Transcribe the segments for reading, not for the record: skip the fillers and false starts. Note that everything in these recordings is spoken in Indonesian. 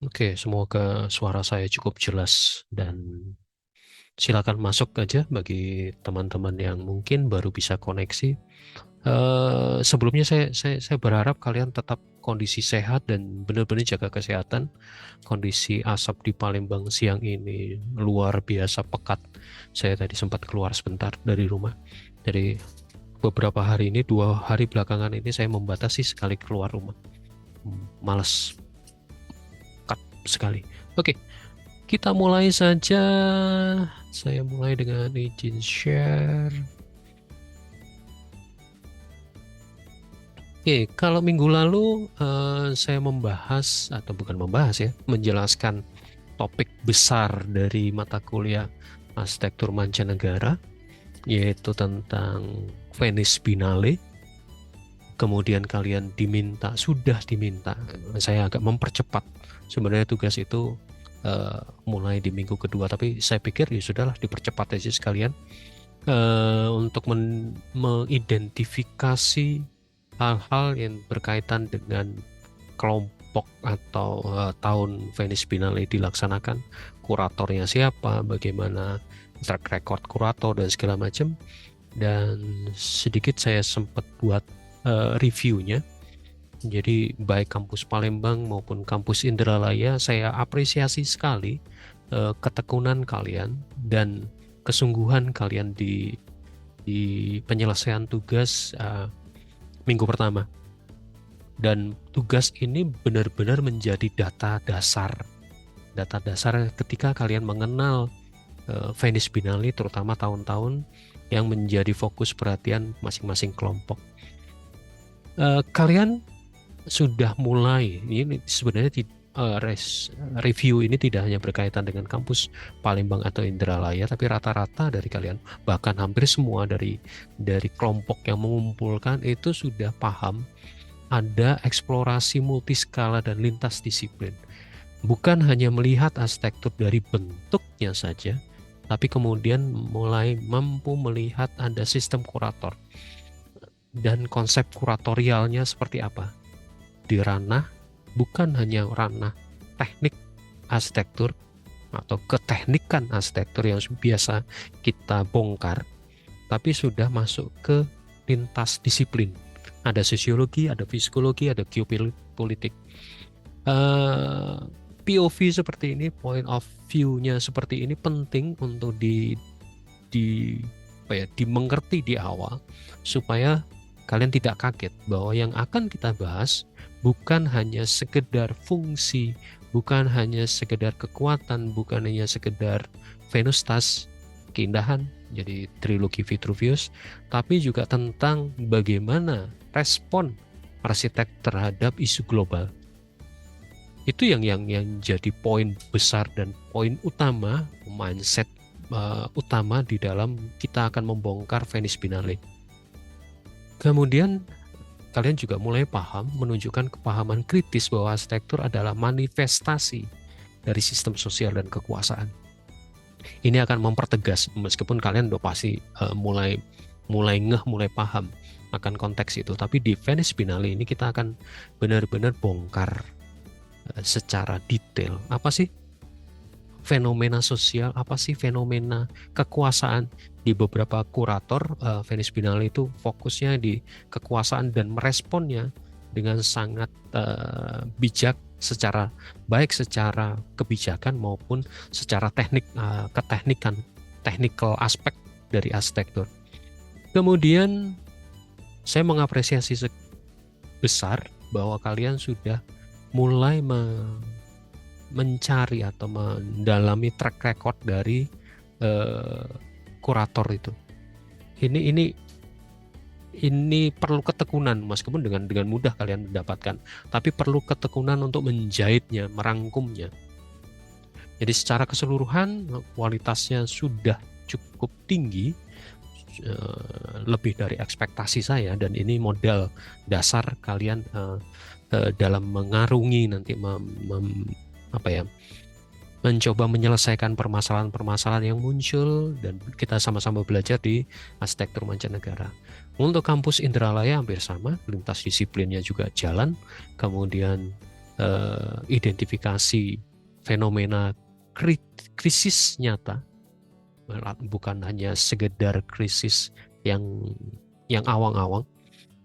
Oke, semoga suara saya cukup jelas dan silakan masuk aja bagi teman-teman yang mungkin baru bisa koneksi. Sebelumnya saya berharap kalian tetap kondisi sehat dan benar-benar jaga kesehatan. Kondisi asap di Palembang siang ini luar biasa pekat. Saya tadi sempat keluar sebentar dari rumah. Dari beberapa hari ini, 2 hari belakangan ini saya membatasi sekali keluar rumah. Males, pekat sekali. Oke, kita mulai saja. Saya mulai dengan izin share. Oke, kalau minggu lalu saya membahas, atau bukan membahas ya, menjelaskan topik besar dari mata kuliah arsitektur mancanegara, yaitu tentang Venice Biennale. Kemudian kalian sudah diminta, saya agak mempercepat. Sebenarnya tugas itu mulai di minggu kedua, tapi saya pikir ya sudahlah dipercepat aja sekalian untuk mengidentifikasi hal-hal yang berkaitan dengan kelompok atau tahun Venice Biennale dilaksanakan, kuratornya siapa, bagaimana track record kurator dan segala macam. Dan sedikit saya sempat buat reviewnya. Jadi baik kampus Palembang maupun kampus Indralaya, saya apresiasi sekali ketekunan kalian dan kesungguhan kalian di penyelesaian tugas minggu pertama. Dan tugas ini benar-benar menjadi data dasar. Data dasar ketika kalian mengenal Venice Biennale, terutama tahun-tahun yang menjadi fokus perhatian masing-masing kelompok. Kalian sudah mulai, ini sebenarnya review ini tidak hanya berkaitan dengan kampus Palembang atau Indralaya, tapi rata-rata dari kalian, bahkan hampir semua dari kelompok yang mengumpulkan itu sudah paham ada eksplorasi multiskala dan lintas disiplin. Bukan hanya melihat arsitektur dari bentuknya saja, tapi kemudian mulai mampu melihat ada sistem kurator dan konsep kuratorialnya seperti apa. Di ranah, bukan hanya ranah teknik arsitektur atau keteknikan arsitektur yang biasa kita bongkar, tapi sudah masuk ke lintas disiplin. Ada sosiologi, ada psikologi, ada geopolitik. POV seperti ini, point of view-nya seperti ini penting untuk dimengerti di awal supaya kalian tidak kaget bahwa yang akan kita bahas bukan hanya sekedar fungsi, bukan hanya sekedar kekuatan, bukan hanya sekedar Venustas, keindahan, jadi trilogi Vitruvius, tapi juga tentang bagaimana respon arsitek terhadap isu global. Itu yang jadi poin besar dan poin utama, mindset utama di dalam kita akan membongkar Venice Biennale. Kemudian kalian juga mulai paham, menunjukkan kepahaman kritis bahwa arsitektur adalah manifestasi dari sistem sosial dan kekuasaan. Ini akan mempertegas, meskipun kalian udah pasti mulai ngeh, mulai paham akan konteks itu. Tapi di Venice Biennale ini kita akan benar-benar bongkar secara detail. Apa sih fenomena sosial, apa sih fenomena kekuasaan. Di beberapa kurator Venice Biennale itu fokusnya di kekuasaan dan meresponnya dengan sangat bijak, baik secara kebijakan maupun secara keteknikan, technical aspek dari arsitektur. Kemudian saya mengapresiasi besar bahwa kalian sudah mulai mencari atau mendalami track record dari kurator itu. Ini perlu ketekunan, meskipun dengan mudah kalian mendapatkan, tapi perlu ketekunan untuk menjahitnya, merangkumnya. Jadi secara keseluruhan kualitasnya sudah cukup tinggi, lebih dari ekspektasi saya, dan ini modal dasar kalian dalam mengarungi nanti mencoba menyelesaikan permasalahan-permasalahan yang muncul, dan kita sama-sama belajar di arsitektur mancanegara. Untuk kampus Indralaya hampir sama, lintas disiplinnya juga jalan, kemudian identifikasi fenomena krisis nyata, bukan hanya sekedar krisis yang awang-awang,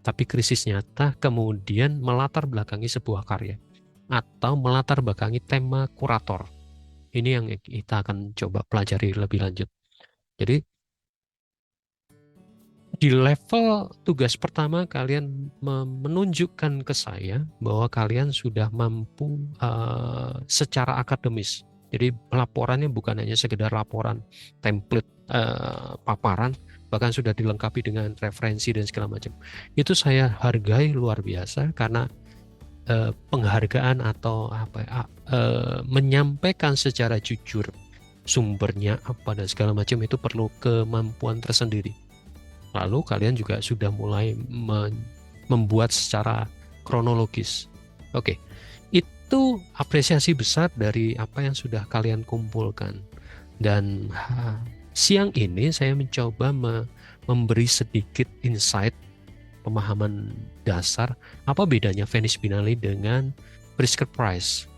tapi krisis nyata kemudian melatar belakangi sebuah karya atau melatar belakangi tema kurator. Ini yang kita akan coba pelajari lebih lanjut. Jadi di level tugas pertama kalian menunjukkan ke saya bahwa kalian sudah mampu secara akademis. Jadi laporannya bukan hanya sekedar laporan template paparan, bahkan sudah dilengkapi dengan referensi dan segala macam. Itu saya hargai luar biasa karena penghargaan atau menyampaikan secara jujur sumbernya apa dan segala macam itu perlu kemampuan tersendiri. Lalu kalian juga sudah mulai membuat secara kronologis. Oke, itu apresiasi besar dari apa yang sudah kalian kumpulkan. Dan siang ini saya mencoba memberi sedikit insight, pemahaman dasar, apa bedanya Venice Biennale dengan Pritzker Prize.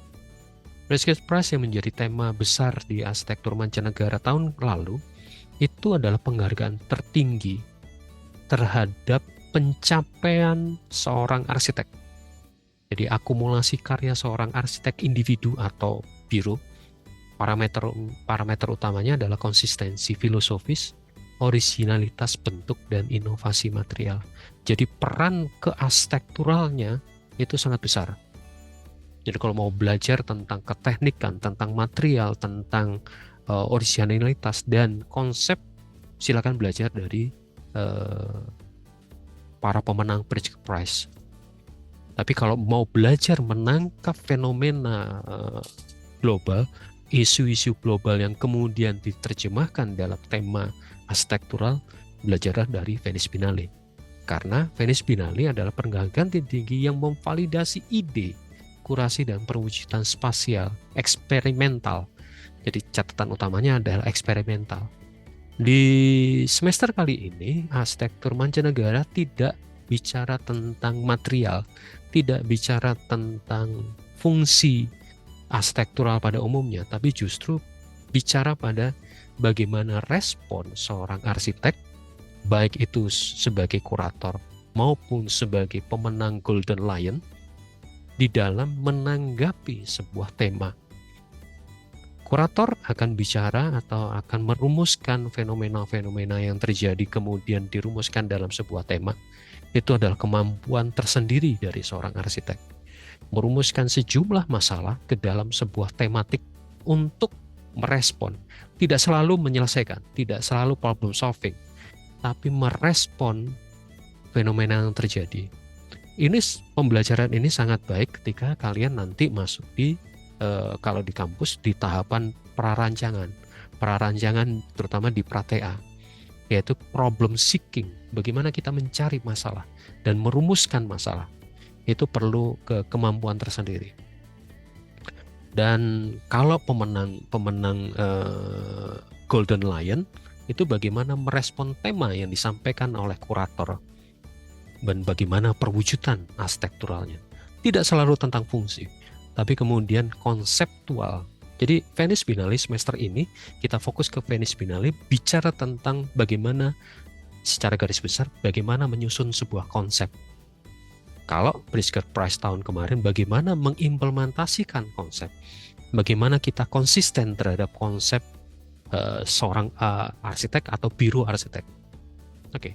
Pritzker Prize yang menjadi tema besar di arsitektur mancanegara tahun lalu, itu adalah penghargaan tertinggi terhadap pencapaian seorang arsitek. Jadi akumulasi karya seorang arsitek individu atau biro, parameter utamanya adalah konsistensi filosofis, originalitas bentuk, dan inovasi material. Jadi peran kearsitekturalnya itu sangat besar. Jadi kalau mau belajar tentang keteknikan, tentang material, tentang originalitas dan konsep, silakan belajar dari para pemenang Pritzker Prize. Tapi kalau mau belajar menangkap fenomena global, isu-isu global yang kemudian diterjemahkan dalam tema arsitektural, belajarlah dari Venice Biennale. Karena Venice Biennale adalah penghargaan tertinggi yang memvalidasi ide, kurasi, dan perwujudan spasial, eksperimental. Jadi catatan utamanya adalah eksperimental. Di semester kali ini, arsitektur mancanegara tidak bicara tentang material, tidak bicara tentang fungsi arsitektural pada umumnya, tapi justru bicara pada bagaimana respon seorang arsitek, baik itu sebagai kurator maupun sebagai pemenang Golden Lion, di dalam menanggapi sebuah tema. Kurator akan bicara atau akan merumuskan fenomena-fenomena yang terjadi kemudian dirumuskan dalam sebuah tema. Itu adalah kemampuan tersendiri dari seorang arsitek. Merumuskan sejumlah masalah ke dalam sebuah tematik untuk merespon. Tidak selalu menyelesaikan, tidak selalu problem solving, tapi merespon fenomena yang terjadi. Pembelajaran ini sangat baik ketika kalian nanti masuk di kalau di kampus di tahapan prarancangan terutama di pratea, yaitu problem seeking, bagaimana kita mencari masalah dan merumuskan masalah. Itu perlu kemampuan tersendiri. Dan kalau pemenang Golden Lion itu bagaimana merespon tema yang disampaikan oleh kurator dan bagaimana perwujudan arsitekturalnya. Tidak selalu tentang fungsi, tapi kemudian konseptual. Jadi Venice Biennale semester ini kita fokus ke Venice Biennale, bicara tentang bagaimana secara garis besar bagaimana menyusun sebuah konsep. Kalau Pritzker Prize tahun kemarin bagaimana mengimplementasikan konsep, bagaimana kita konsisten terhadap konsep seorang arsitek atau biro arsitek. Oke.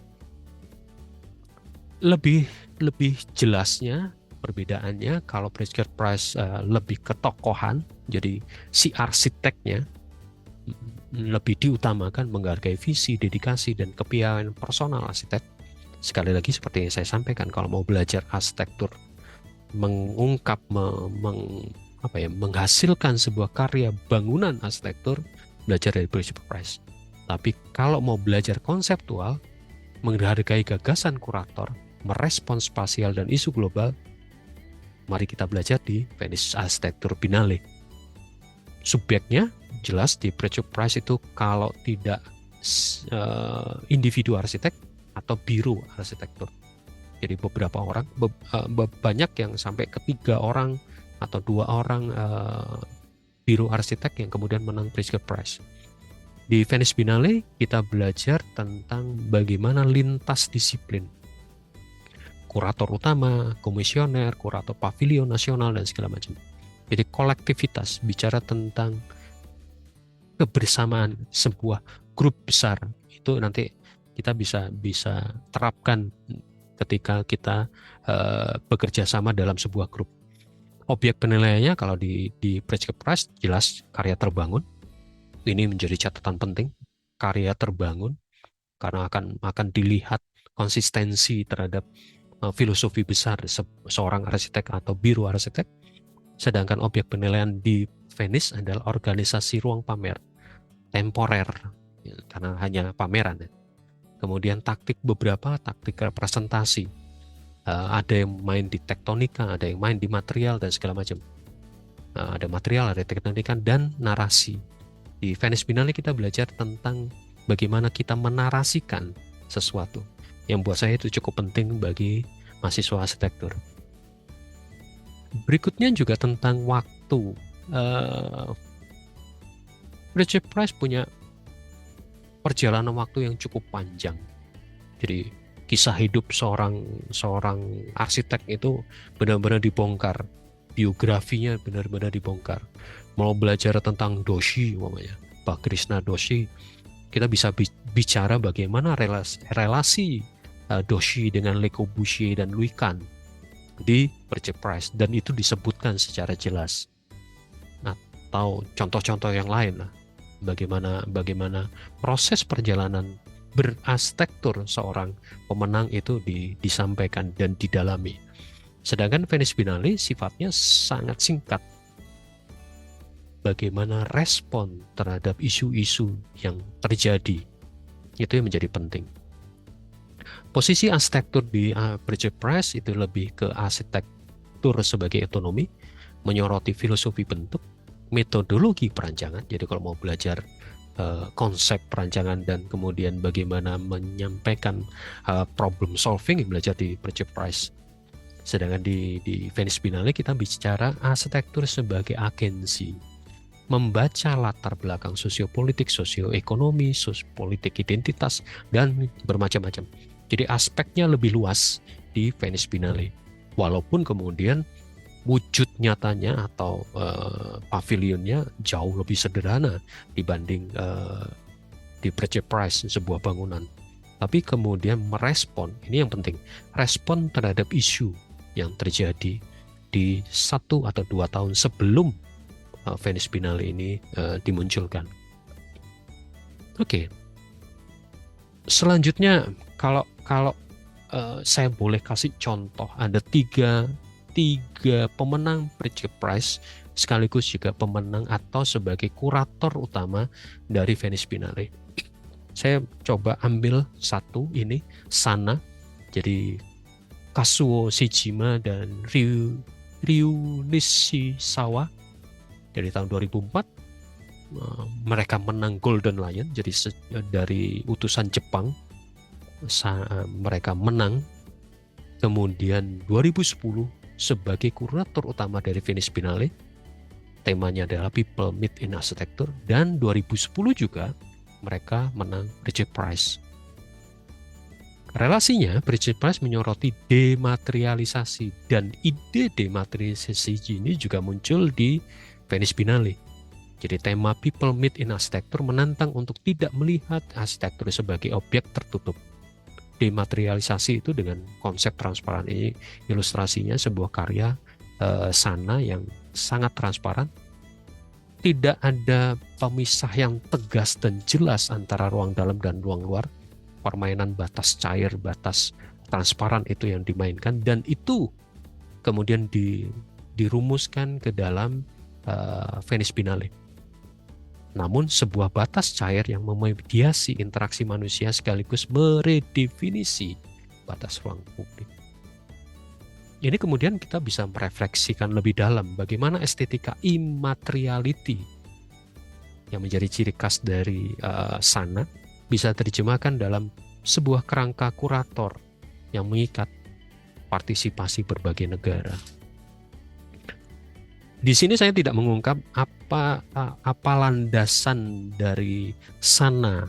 Lebih jelasnya perbedaannya, kalau Pritzker Prize lebih ke tokohan, jadi si arsiteknya lebih diutamakan menghargai visi, dedikasi, dan kepiawaian personal arsitek. Sekali lagi seperti yang saya sampaikan, kalau mau belajar arsitektur, mengungkap, menghasilkan sebuah karya bangunan arsitektur, belajar dari Pritzker Prize. Tapi kalau mau belajar konseptual, menghargai gagasan kurator, merespon spasial dan isu global, mari kita belajar di Venice Arsitektur Biennale. Subjeknya jelas di Pritzker Prize itu kalau tidak individu arsitek atau biro arsitektur. Jadi beberapa orang, banyak yang sampai ke 3 orang atau 2 orang biro arsitek yang kemudian menang Pritzker Prize. Di Venice Biennale kita belajar tentang bagaimana lintas disiplin, kurator utama, komisioner, kurator pavilion nasional, dan segala macam. Jadi kolektivitas, bicara tentang kebersamaan sebuah grup besar. Itu nanti kita bisa terapkan ketika kita bekerja sama dalam sebuah grup. Objek penilaiannya kalau di Pritzker Prize jelas karya terbangun. Ini menjadi catatan penting, karya terbangun, karena akan dilihat konsistensi terhadap filosofi besar seorang arsitek atau biro arsitek. Sedangkan objek penilaian di Venice adalah organisasi ruang pamer temporer, karena hanya pameran. Kemudian beberapa taktik representasi. Ada yang main di tektonika, ada yang main di material, dan segala macam. Ada material, ada tektonika, dan narasi. Di Venice Biennale kita belajar tentang bagaimana kita menarasikan sesuatu, yang buat saya itu cukup penting bagi mahasiswa arsitektur. Berikutnya juga tentang waktu. Pritzker Prize punya perjalanan waktu yang cukup panjang. Jadi kisah hidup seorang arsitek itu benar-benar dibongkar, biografinya benar-benar dibongkar. Mau belajar tentang Doshi, umpamanya Pak Krishna Doshi, kita bisa bicara bagaimana relasi Doshi dengan Le Corbusier dan Louis Kahn di Pritzker Prize, dan itu disebutkan secara jelas. Atau contoh-contoh yang lain lah, bagaimana proses perjalanan berarsitektur seorang pemenang itu disampaikan dan didalami. Sedangkan Venice Biennale sifatnya sangat singkat. Bagaimana respon terhadap isu-isu yang terjadi, itu yang menjadi penting. Posisi arsitektur di Pritzker Prize itu lebih ke arsitektur sebagai ekonomi, menyoroti filosofi bentuk, metodologi perancangan. Jadi kalau mau belajar konsep perancangan dan kemudian bagaimana menyampaikan problem solving, belajar di Pritzker Prize. Sedangkan di Venice Biennale kita bicara arsitektur sebagai agensi, membaca latar belakang sosiopolitik, sosioekonomi, politik identitas, dan bermacam-macam. Jadi aspeknya lebih luas di Venice Biennale. Walaupun kemudian wujud nyatanya atau pavilionnya jauh lebih sederhana dibanding di Pritzker Prize, sebuah bangunan. Tapi kemudian merespon, ini yang penting, respon terhadap isu yang terjadi di 1 atau 2 tahun sebelum Venice Biennale ini dimunculkan. Oke. Selanjutnya kalau saya boleh kasih contoh, ada tiga pemenang Pritzker Prize sekaligus juga pemenang atau sebagai kurator utama dari Venice Biennale. Saya coba ambil satu ini, Sana, jadi Kazuo Shijima dan Ryu Nishizawa dari tahun 2004. Mereka menang Golden Lion, jadi dari utusan Jepang mereka menang. Kemudian 2010 sebagai kurator utama dari Venice Biennale, temanya adalah People Meet in Architecture, dan 2010 juga mereka menang Pritzker Prize. Relasinya, Pritzker Prize menyoroti dematerialisasi, dan ide dematerialisasi ini juga muncul di Venice Biennale. Jadi tema People Meet in Architecture menantang untuk tidak melihat arsitektur sebagai objek tertutup. Dematerialisasi itu dengan konsep transparan ini, ilustrasinya sebuah karya Sana yang sangat transparan. Tidak ada pemisah yang tegas dan jelas antara ruang dalam dan ruang luar. Permainan batas cair, batas transparan itu yang dimainkan, dan itu kemudian dirumuskan ke dalam Venice Biennale. Namun sebuah batas cair yang memediasi interaksi manusia sekaligus meredefinisi batas ruang publik. Ini kemudian kita bisa merefleksikan lebih dalam bagaimana estetika immateriality yang menjadi ciri khas dari Sana bisa terjemahkan dalam sebuah kerangka kurator yang mengikat partisipasi berbagai negara. Di sini saya tidak mengungkap apa landasan dari Sana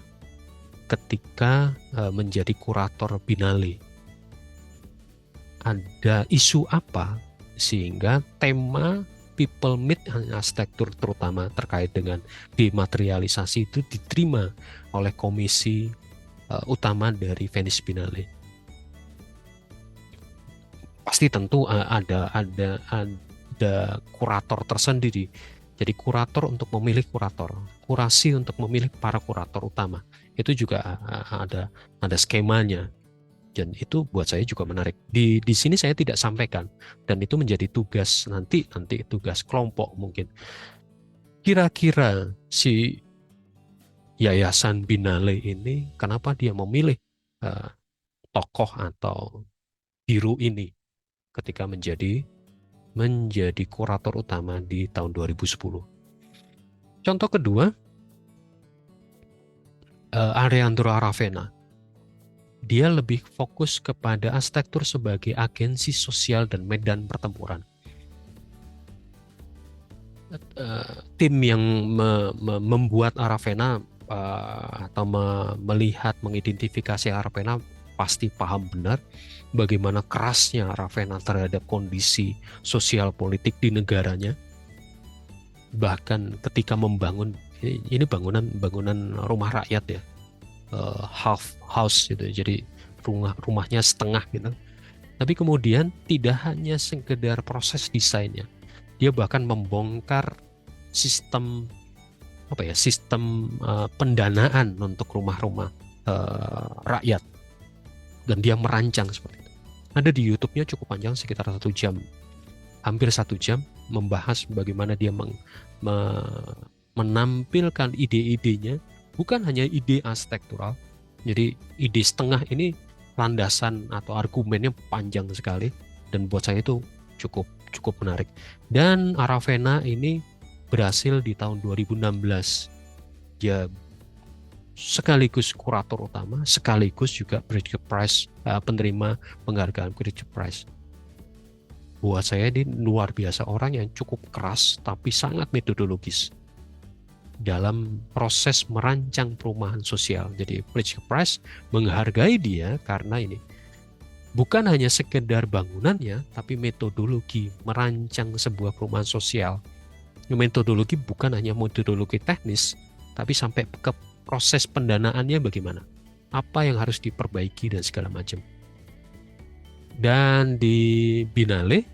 ketika menjadi kurator Binale. Ada isu apa sehingga tema people meet arsitektur terutama terkait dengan dematerialisasi itu diterima oleh komisi utama dari Venice Biennale. Pasti tentu ada kurator tersendiri. Jadi kurator untuk memilih kurator, kurasi untuk memilih para kurator utama. Itu juga ada skemanya. Dan itu buat saya juga menarik. Di sini saya tidak sampaikan, dan itu menjadi tugas nanti tugas kelompok mungkin. Kira-kira si Yayasan Binale ini kenapa dia memilih tokoh atau biru ini ketika menjadi kurator utama di tahun 2010. Contoh kedua, Alejandro Aravena. Dia lebih fokus kepada arsitektur sebagai agensi sosial dan medan pertempuran. Tim yang membuat Aravena atau melihat, mengidentifikasi Aravena pasti paham benar bagaimana kerasnya Aravena terhadap kondisi sosial politik di negaranya. Bahkan ketika membangun, ini bangunan rumah rakyat ya, half house gitu, jadi rumahnya setengah gitu. Tapi kemudian tidak hanya sekedar proses desainnya, dia bahkan membongkar sistem pendanaan untuk rumah-rumah rakyat, dan dia merancang seperti itu. Ada di YouTube-nya cukup panjang, sekitar 1 jam, hampir 1 jam, membahas bagaimana dia menampilkan ide-idenya. Bukan hanya ide arsitektural, jadi ide setengah ini landasan atau argumennya panjang sekali, dan buat saya itu cukup menarik. Dan Aravena ini berhasil di tahun 2016. Dia sekaligus kurator utama, sekaligus juga Pritzker Prize, penerima penghargaan Pritzker Prize. Buat saya ini luar biasa, orang yang cukup keras tapi sangat metodologis dalam proses merancang perumahan sosial. Jadi Pritzker Prize menghargai dia karena ini bukan hanya sekedar bangunannya, tapi metodologi merancang sebuah perumahan sosial. Metodologi bukan hanya metodologi teknis, tapi sampai ke proses pendanaannya bagaimana, apa yang harus diperbaiki dan segala macam. Dan di Binale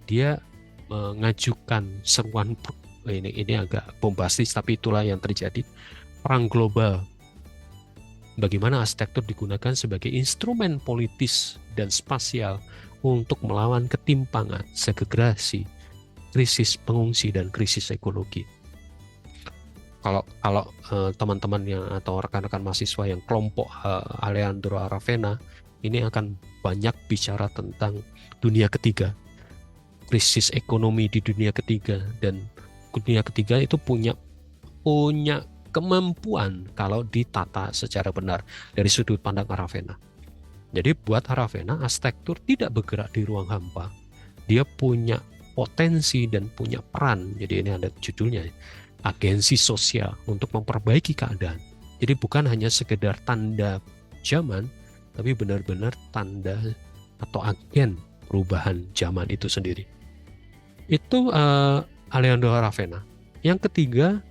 dia mengajukan seruan, ini agak bombastis tapi itulah yang terjadi, perang global. Bagaimana arsitektur digunakan sebagai instrumen politis dan spasial untuk melawan ketimpangan, segregasi, krisis pengungsi, dan krisis ekologi. Kalau teman-teman yang atau rekan-rekan mahasiswa yang kelompok Alejandro Aravena ini akan banyak bicara tentang dunia ketiga, krisis ekonomi di dunia ketiga, dan dunia ketiga itu punya kemampuan kalau ditata secara benar dari sudut pandang Aravena. Jadi buat Aravena, arsitektur tidak bergerak di ruang hampa. Dia punya potensi dan punya peran. Jadi ini ada judulnya, agensi sosial untuk memperbaiki keadaan. Jadi bukan hanya sekedar tanda zaman, tapi benar-benar tanda atau agen perubahan zaman itu sendiri. Itu Alejandro Aravena. Yang ketiga,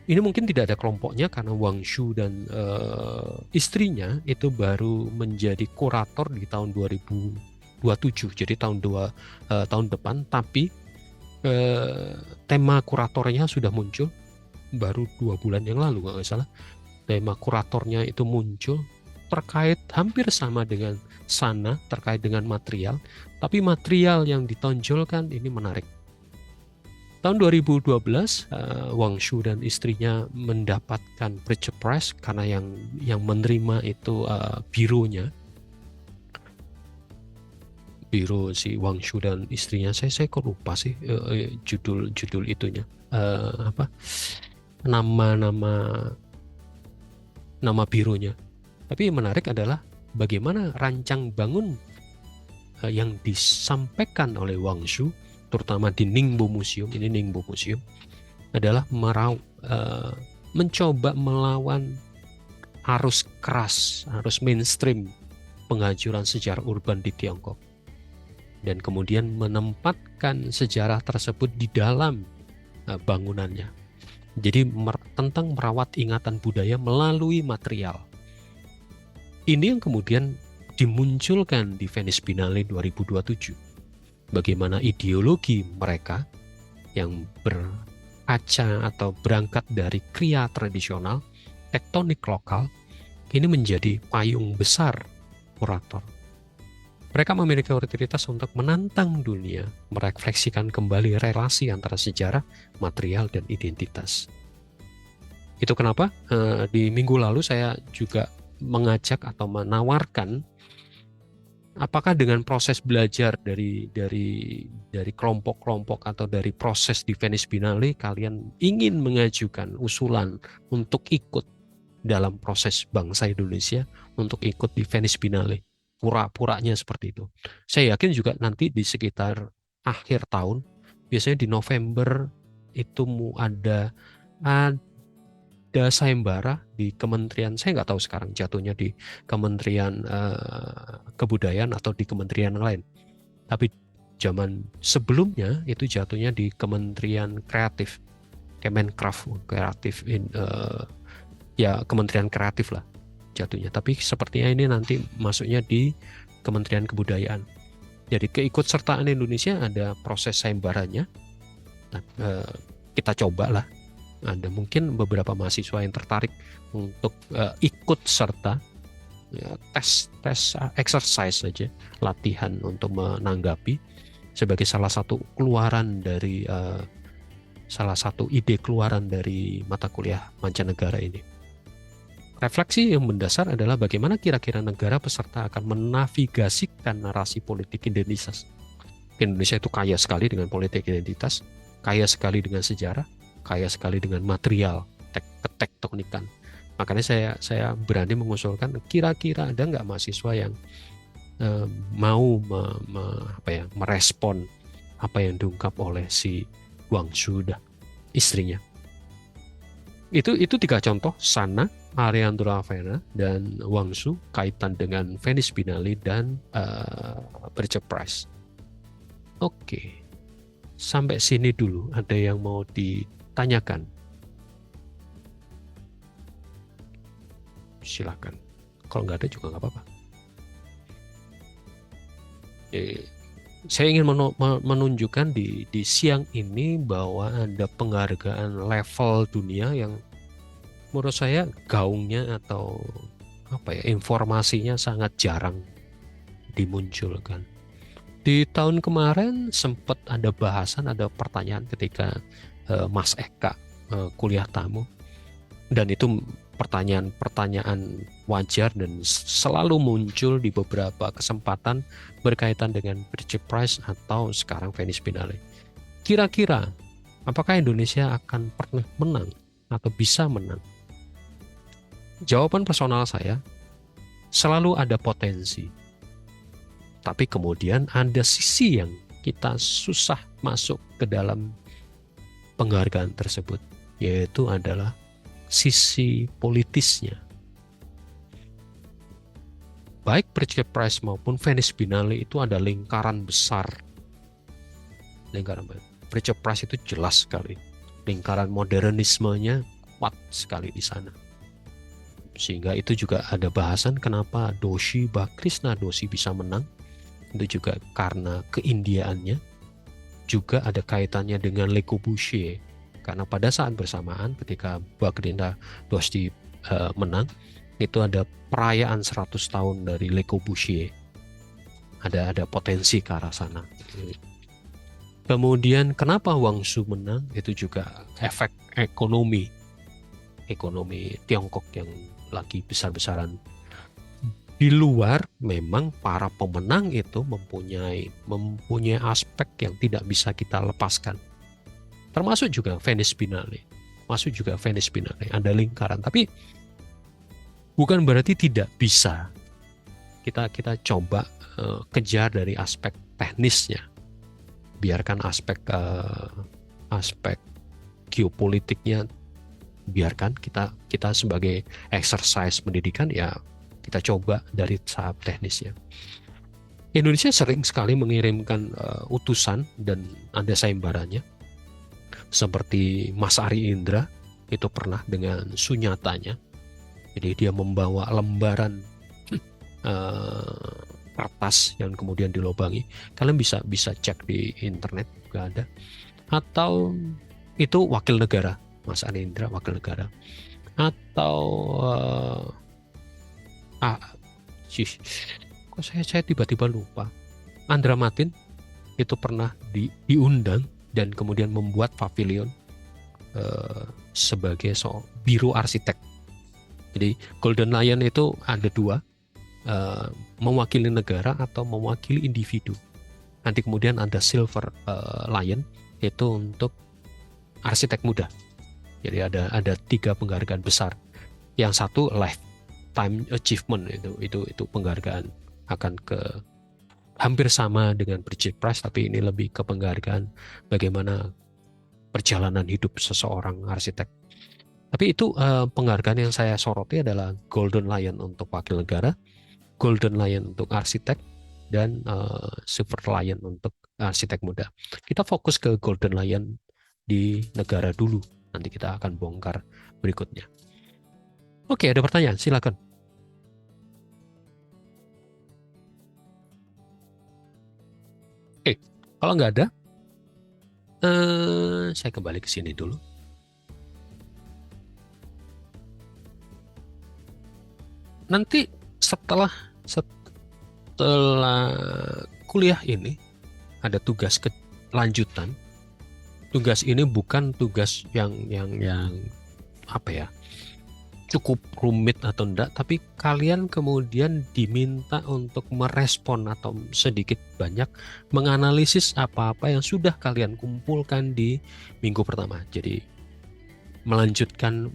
ini mungkin tidak ada kelompoknya karena Wang Shu dan istrinya itu baru menjadi kurator di tahun 2027, jadi tahun depan. Tapi tema kuratornya sudah muncul baru 2 bulan yang lalu, nggak salah. Tema kuratornya itu muncul terkait hampir sama dengan Sana, terkait dengan material, tapi material yang ditonjolkan ini menarik. Tahun 2012, Wang Shu dan istrinya mendapatkan Pritzker Prize karena yang menerima itu bironya. Biro si Wang Shu dan istrinya, saya kok lupa sih judul itunya, nama bironya. Tapi yang menarik adalah bagaimana rancang bangun yang disampaikan oleh Wang Shu terutama di Ningbo Museum, adalah mencoba melawan arus keras, arus mainstream penghancuran sejarah urban di Tiongkok, dan kemudian menempatkan sejarah tersebut di dalam bangunannya. Jadi tentang merawat ingatan budaya melalui material. Ini yang kemudian dimunculkan di Venice Biennale 2027. Bagaimana ideologi mereka yang berkaca atau berangkat dari kriya tradisional, tektonik lokal, ini menjadi payung besar kurator. Mereka memiliki otoritas untuk menantang dunia, merefleksikan kembali relasi antara sejarah, material, dan identitas. Itu kenapa di minggu lalu saya juga mengajak atau menawarkan, apakah dengan proses belajar dari kelompok-kelompok atau dari proses di Venice Biennale, kalian ingin mengajukan usulan untuk ikut dalam proses bangsa Indonesia, untuk ikut di Venice Biennale. Pura-puranya seperti itu. Saya yakin juga nanti di sekitar akhir tahun, biasanya di November itu ada sayembara di kementerian, saya nggak tahu sekarang jatuhnya di Kementerian Kebudayaan atau di kementerian lain. Tapi zaman sebelumnya itu jatuhnya di Kementerian Kreatif, Kemenkraf, kreatif, ya Kementerian Kreatif lah jatuhnya. Tapi sepertinya ini nanti masuknya di Kementerian Kebudayaan. Jadi keikutsertaan Indonesia ada proses sayembaranya. Nah, kita cobalah. Ada mungkin beberapa mahasiswa yang tertarik untuk ikut serta, ya, tes exercise saja, latihan untuk menanggapi sebagai salah satu keluaran dari salah satu ide keluaran dari mata kuliah mancanegara ini. Refleksi yang mendasar adalah bagaimana kira-kira negara peserta akan menavigasikan narasi politik identitas. Indonesia itu kaya sekali dengan politik identitas, kaya sekali dengan sejarah, kaya sekali dengan material, ketektonikan. Makanya saya berani mengusulkan, kira-kira ada nggak mahasiswa yang mau merespon apa yang diungkap oleh si Wang Shu, istrinya. Itu 3 contoh, Sana, Ariandro Avena, dan Wang Shu, kaitan dengan Venice Biennale dan Pulitzer Prize. Oke, sampai sini dulu. Ada yang mau ditanyakan? Silakan. Kalau nggak ada juga nggak apa-apa. Saya ingin menunjukkan di siang ini bahwa ada penghargaan level dunia yang menurut saya gaungnya atau informasinya sangat jarang dimunculkan. Di tahun kemarin sempat ada bahasan, ada pertanyaan ketika Mas Eka kuliah tamu, dan itu pertanyaan wajar dan selalu muncul di beberapa kesempatan berkaitan dengan Pulitzer Prize atau sekarang Venice Biennale. Kira-kira apakah Indonesia akan pernah menang atau bisa menang? Jawaban personal saya, selalu ada potensi. Tapi kemudian ada sisi yang kita susah masuk ke dalam penghargaan tersebut, yaitu adalah sisi politisnya. Baik Pulitzer Prize maupun Venice Biennale itu ada lingkaran besar. Pulitzer Prize itu jelas sekali. Lingkaran modernismenya kuat sekali di sana. Sehingga itu juga ada bahasan kenapa Krishna Doshi bisa menang. Itu juga karena keindiaannya. Juga ada kaitannya dengan Le Corbusier. Karena pada saat bersamaan ketika Krishna Doshi menang, itu ada perayaan 100 tahun dari Le Corbusier. Ada potensi ke arah sana. Kemudian kenapa Wang Shu menang? Itu juga efek ekonomi Tiongkok yang lagi besar-besaran. Di luar memang para pemenang itu mempunyai aspek yang tidak bisa kita lepaskan. Termasuk juga Venice Biennale. Ada lingkaran, tapi bukan berarti tidak bisa. Kita coba kejar dari aspek teknisnya. biarkan aspek geopolitiknya, biarkan kita sebagai exercise pendidikan ya kita coba dari tahap teknisnya. Indonesia sering sekali mengirimkan utusan dan ada sayembaranya, seperti Mas Ari Indra itu pernah dengan sunyatanya. Jadi dia membawa lembaran kertas yang kemudian dilobangi. Kalian bisa cek di internet, juga ada. Atau itu wakil negara, Mas Ari Indra wakil negara. Atau kok saya tiba-tiba lupa. Andra Matin itu pernah diundang dan kemudian membuat pavilion sebagai biro arsitek. Jadi Golden Lion itu ada dua, mewakili negara atau mewakili individu. Nanti kemudian ada Silver Lion itu untuk arsitek muda. Jadi ada 3 penghargaan besar. Yang satu lifetime achievement, itu penghargaan akan ke hampir sama dengan Bridget Prize, tapi ini lebih ke penghargaan bagaimana perjalanan hidup seseorang arsitek. Tapi itu penghargaan yang saya soroti adalah Golden Lion untuk wakil negara, Golden Lion untuk arsitek, dan Silver Lion untuk arsitek muda. Kita fokus ke Golden Lion di negara dulu, nanti kita akan bongkar berikutnya. Oke, ada pertanyaan, silakan. Kalau nggak ada, saya kembali ke sini dulu. Nanti setelah kuliah ini ada tugas lanjutan. Tugas ini bukan tugas yang apa ya, cukup rumit atau enggak, tapi kalian kemudian diminta untuk merespon atau sedikit banyak menganalisis apa-apa yang sudah kalian kumpulkan di minggu pertama. Jadi melanjutkan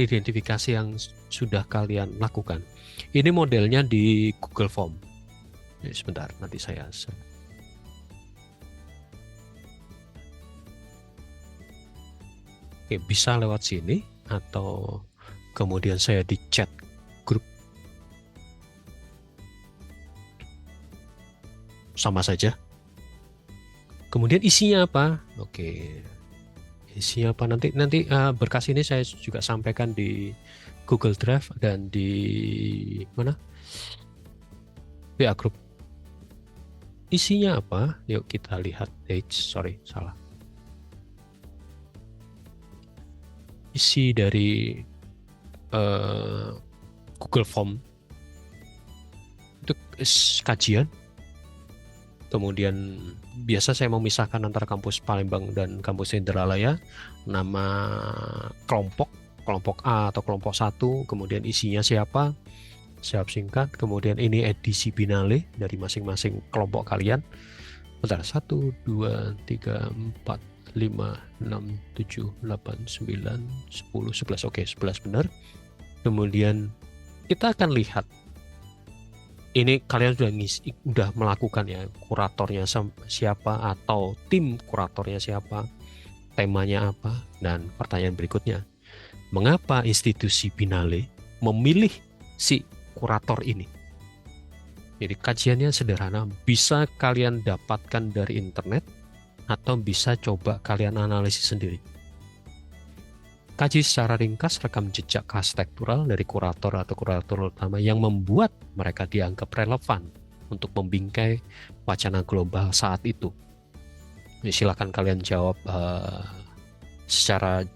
identifikasi yang sudah kalian lakukan. Ini modelnya di Google Form. Sebentar, nanti saya bisa lewat sini atau kemudian saya di chat grup, sama saja. Kemudian isinya apa? Oke, isinya apa nanti berkas ini saya juga sampaikan di Google Drive dan di mana? WA Group. Isinya apa? Yuk kita lihat. Salah. Isi dari Google Form itu kajian. Kemudian biasa saya memisahkan antara kampus Palembang dan kampus Indralaya, nama kelompok A atau kelompok 1, kemudian isinya siapa, siap singkat, kemudian ini edisi binale dari masing-masing kelompok kalian. Bentar, 1, 2, 3, 4, 5, 6, 7, 8, 9, 10, 11. Oke, 11 benar. Kemudian kita akan lihat ini kalian sudah melakukan ya, kuratornya siapa atau tim kuratornya siapa, temanya apa, dan pertanyaan berikutnya, mengapa institusi binale memilih si kurator ini? Jadi kajiannya sederhana, bisa kalian dapatkan dari internet atau bisa coba kalian analisis sendiri. Kaji secara ringkas rekam jejak arsitektural dari kurator atau kurator utama yang membuat mereka dianggap relevan untuk membingkai wacana global saat itu. Jadi silakan kalian jawab secara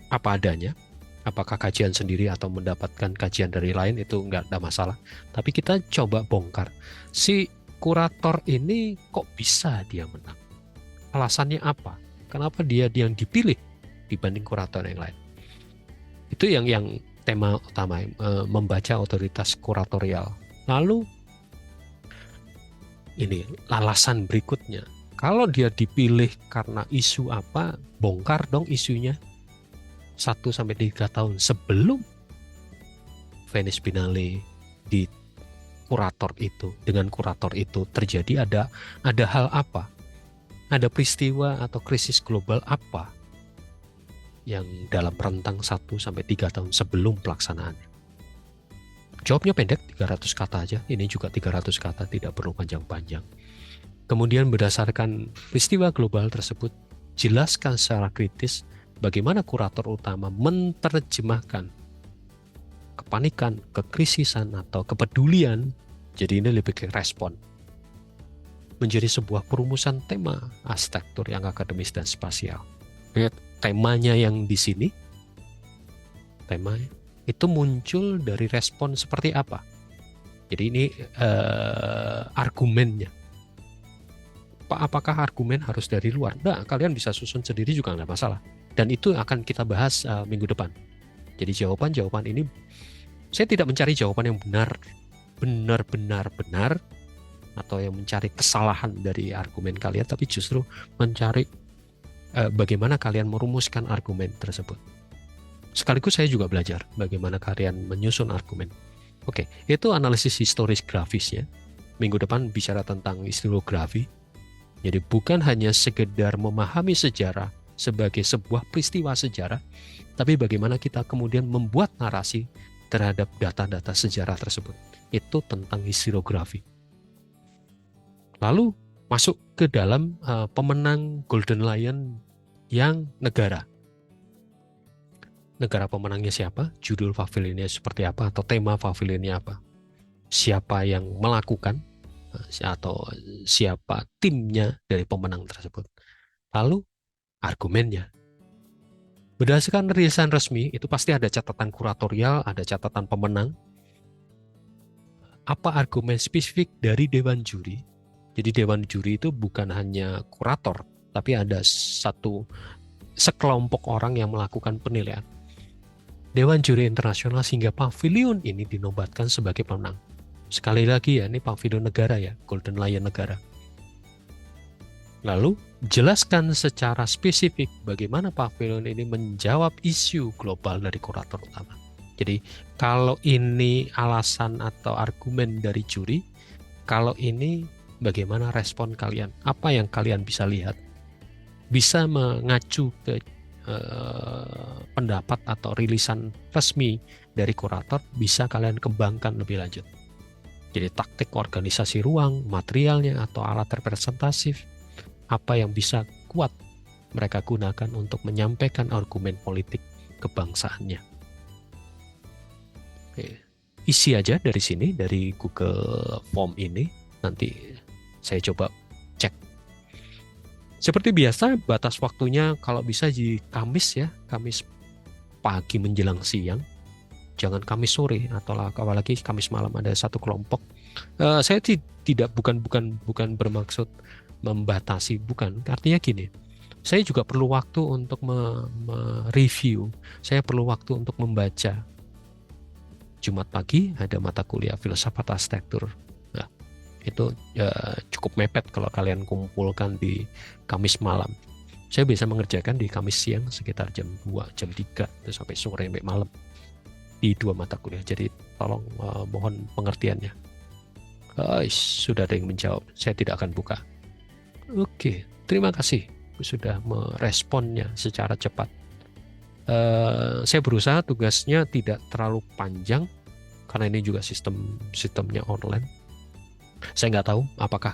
apa adanya. Apakah kajian sendiri atau mendapatkan kajian dari lain, itu nggak ada masalah. Tapi kita coba bongkar. Si kurator ini kok bisa dia menang? Alasannya apa? Kenapa dia yang dipilih dibanding kurator yang lain? Itu yang tema utama, membaca otoritas kuratorial. Lalu ini alasan berikutnya. Kalau dia dipilih karena isu apa, bongkar dong isunya 1-3 tahun sebelum Venice Biennale dengan kurator itu terjadi ada hal apa? Ada peristiwa atau krisis global apa yang dalam rentang 1 sampai 3 tahun sebelum pelaksanaannya? Jawabnya pendek, 300 kata aja. Ini juga 300 kata, tidak perlu panjang-panjang. Kemudian berdasarkan peristiwa global tersebut, jelaskan secara kritis bagaimana kurator utama menerjemahkan kepanikan, kekrisisan, atau kepedulian, jadi ini lebih ke respon, menjadi sebuah perumusan tema arsitektur yang akademis dan spasial. Temanya yang di sini, temanya itu muncul dari respon seperti apa. Jadi ini argumennya. Apakah argumen harus dari luar? Nah, kalian bisa susun sendiri juga nggak masalah. Dan itu akan kita bahas minggu depan. Jadi jawaban ini, saya tidak mencari jawaban yang benar, atau yang mencari kesalahan dari argumen kalian, tapi justru mencari bagaimana kalian merumuskan argumen tersebut. Sekaligus saya juga belajar bagaimana kalian menyusun argumen. Oke, itu analisis historis grafisnya. Minggu depan bicara tentang historiografi. Jadi bukan hanya sekedar memahami sejarah sebagai sebuah peristiwa sejarah, tapi bagaimana kita kemudian membuat narasi terhadap data-data sejarah tersebut. Itu tentang historiografi. Lalu masuk ke dalam pemenang Golden Lion yang negara. Negara pemenangnya siapa? Judul pavilionnya seperti apa? Atau tema pavilionnya apa? Siapa yang melakukan? Atau siapa timnya dari pemenang tersebut? Lalu argumennya. Berdasarkan rilisan resmi, itu pasti ada catatan kuratorial, ada catatan pemenang. Apa argumen spesifik dari Dewan Juri? Jadi Dewan Juri itu bukan hanya kurator, tapi ada sekelompok orang yang melakukan penilaian. Dewan Juri Internasional sehingga pavilion ini dinobatkan sebagai pemenang. Sekali lagi ya, ini pavilion negara ya, Golden Lion negara. Lalu, jelaskan secara spesifik bagaimana pavilion ini menjawab isu global dari kurator utama. Jadi, kalau ini alasan atau argumen dari juri, kalau ini bagaimana respon kalian? Apa yang kalian bisa lihat? Bisa mengacu ke pendapat atau rilisan resmi dari kurator, bisa kalian kembangkan lebih lanjut. Jadi taktik organisasi ruang, materialnya atau alat representatif, apa yang bisa kuat mereka gunakan untuk menyampaikan argumen politik kebangsaannya. Oke. Isi aja dari sini, dari Google Form ini, nanti saya coba cek. Seperti biasa, batas waktunya kalau bisa di Kamis ya, Kamis pagi menjelang siang, jangan Kamis sore atau apalagi Kamis malam ada satu kelompok. Saya bukan bermaksud membatasi, bukan. Artinya gini, saya juga perlu waktu untuk mereview, saya perlu waktu untuk membaca. Jumat pagi ada mata kuliah filsafat arsitektur. Nah, itu cukup mepet kalau kalian kumpulkan di Kamis malam. Saya bisa mengerjakan di Kamis siang sekitar jam 2, jam 3 terus sampai sore sampai malam di 2 mata kuliah. Jadi tolong mohon pengertiannya. Sudah ada yang menjawab. Saya tidak akan buka. Oke, terima kasih sudah meresponnya secara cepat. Saya berusaha tugasnya tidak terlalu panjang karena ini juga sistemnya online. Saya nggak tahu apakah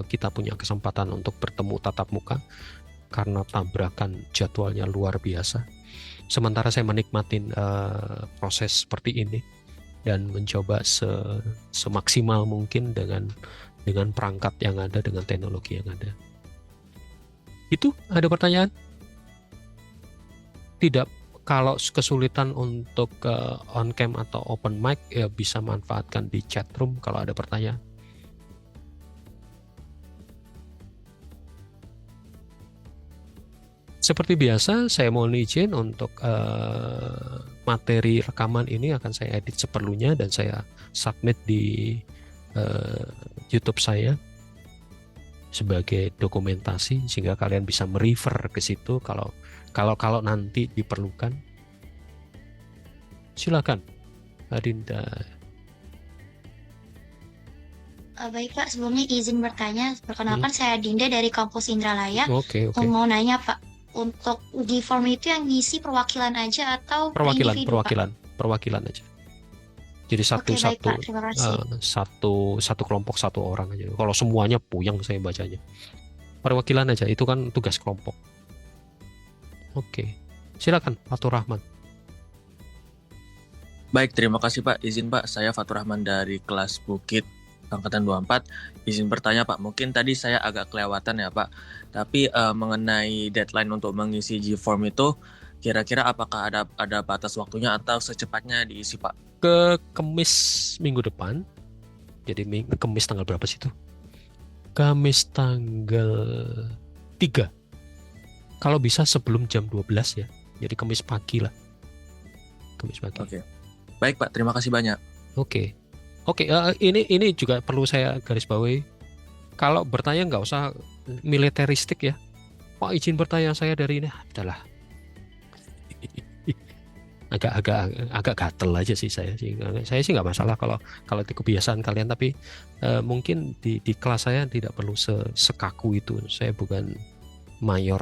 kita punya kesempatan untuk bertemu tatap muka karena tabrakan jadwalnya luar biasa. Sementara saya menikmatin proses seperti ini dan mencoba semaksimal mungkin dengan perangkat yang ada, dengan teknologi yang ada. Itu ada pertanyaan? Tidak. Kalau kesulitan untuk on cam atau open mic ya bisa manfaatkan di chat room kalau ada pertanyaan. Seperti biasa, saya mohon izin untuk materi rekaman ini akan saya edit seperlunya dan saya submit di YouTube saya sebagai dokumentasi sehingga kalian bisa merefer ke situ kalau nanti diperlukan. Silakan, Adinda. Baik Pak, sebelumnya izin bertanya. Hmm, Perkenalkan saya Dinda dari kampus Indralaya. oke, oke. Mau nanya Pak, untuk di form itu yang ngisi perwakilan aja atau per Perwakilan, individu Pak? perwakilan, perwakilan aja. Jadi satu Oke baik satu Pak, terima kasih. satu kelompok satu orang aja. Kalau semuanya puyeng saya bacanya. Perwakilan aja, itu kan tugas kelompok. Oke, silakan Fatur Rahman. Baik, terima kasih Pak. Izin Pak, saya Fatur Rahman dari kelas Bukit Angkatan 24. Izin bertanya Pak, mungkin tadi saya agak kelewatan ya Pak. Tapi mengenai deadline untuk mengisi G-form itu, kira-kira apakah ada batas waktunya atau secepatnya diisi Pak? Ke Kemis minggu depan, jadi Kemis tanggal berapa sih itu? Kamis tanggal 3. Kalau bisa sebelum jam 12 ya. Jadi Kamis pagi lah. Kamis pagi. Oke. Baik Pak, terima kasih banyak. Oke. Oke, ini juga perlu saya garis bawahi. Kalau bertanya nggak usah militeristik ya. Pak izin bertanya saya dari ini. Udahlah. Agak gatel aja sih saya sih. Saya sih nggak masalah kalau kalau itu kebiasaan kalian, tapi mungkin di kelas saya tidak perlu sekaku itu. Saya bukan mayor,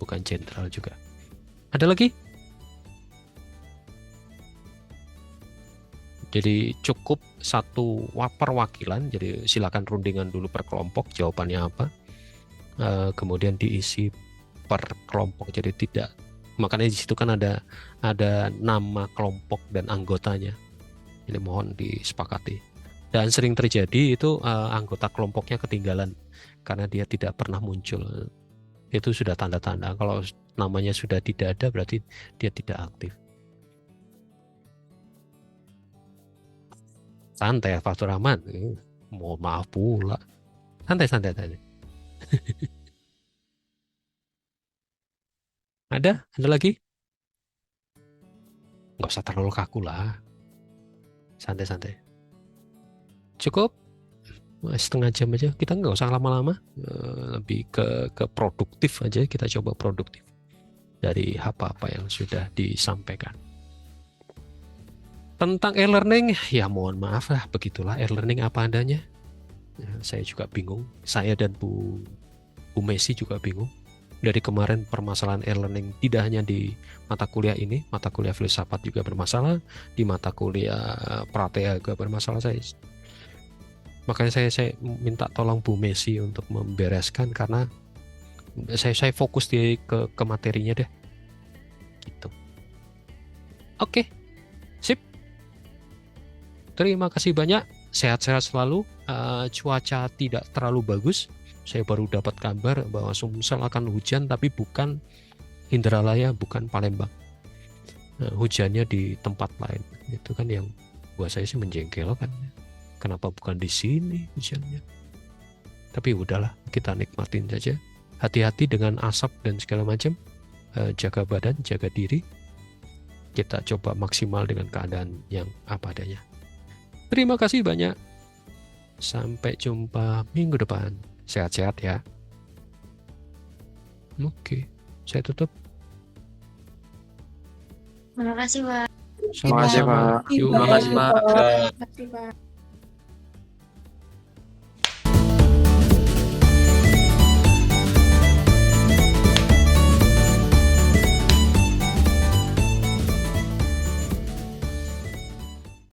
bukan jenderal juga. Ada lagi? Jadi cukup satu perwakilan. Jadi silakan rundingan dulu per kelompok jawabannya apa. Kemudian diisi per kelompok. Jadi tidak, makanya di situ kan ada nama kelompok dan anggotanya. Ini mohon disepakati. Dan sering terjadi itu anggota kelompoknya ketinggalan karena dia tidak pernah muncul. Itu sudah tanda-tanda kalau namanya sudah tidak ada, berarti dia tidak aktif. Santai Fatur Rahman. Mohon maaf pula. Santai, santai, santai. Ada lagi? Nggak usah terlalu kaku lah. Santai, santai. Cukup setengah jam aja. Kita nggak usah lama-lama. Lebih ke produktif aja. Kita coba produktif dari apa-apa yang sudah disampaikan. Tentang e-learning, ya mohon maaf lah. Begitulah e-learning apa adanya. Ya, saya juga bingung. Saya dan Bu Messi juga bingung. Dari kemarin permasalahan e-learning tidak hanya di mata kuliah ini, mata kuliah filsafat juga bermasalah, di mata kuliah pratea juga bermasalah. Makanya saya minta tolong Bu Messi untuk membereskan karena saya fokus ke materinya deh. Gitu. Oke, sip. Terima kasih banyak. Sehat-sehat selalu. Cuaca tidak terlalu bagus. Saya baru dapat kabar bahwa Sumsel akan hujan, tapi bukan Indralaya, bukan Palembang. Hujannya di tempat lain. Itu kan yang buat saya sih menjengkelkan. Kenapa bukan di sini hujannya? Tapi udahlah, kita nikmatin saja. Hati-hati dengan asap dan segala macam. Jaga badan, jaga diri. Kita coba maksimal dengan keadaan yang apa adanya. Terima kasih banyak. Sampai jumpa minggu depan. Sehat-sehat ya. Oke, saya tutup. Terima kasih Pak. Terima kasih, Sama-sama. Pak. Yuk. Terima kasih Pak. Terima kasih, Pak.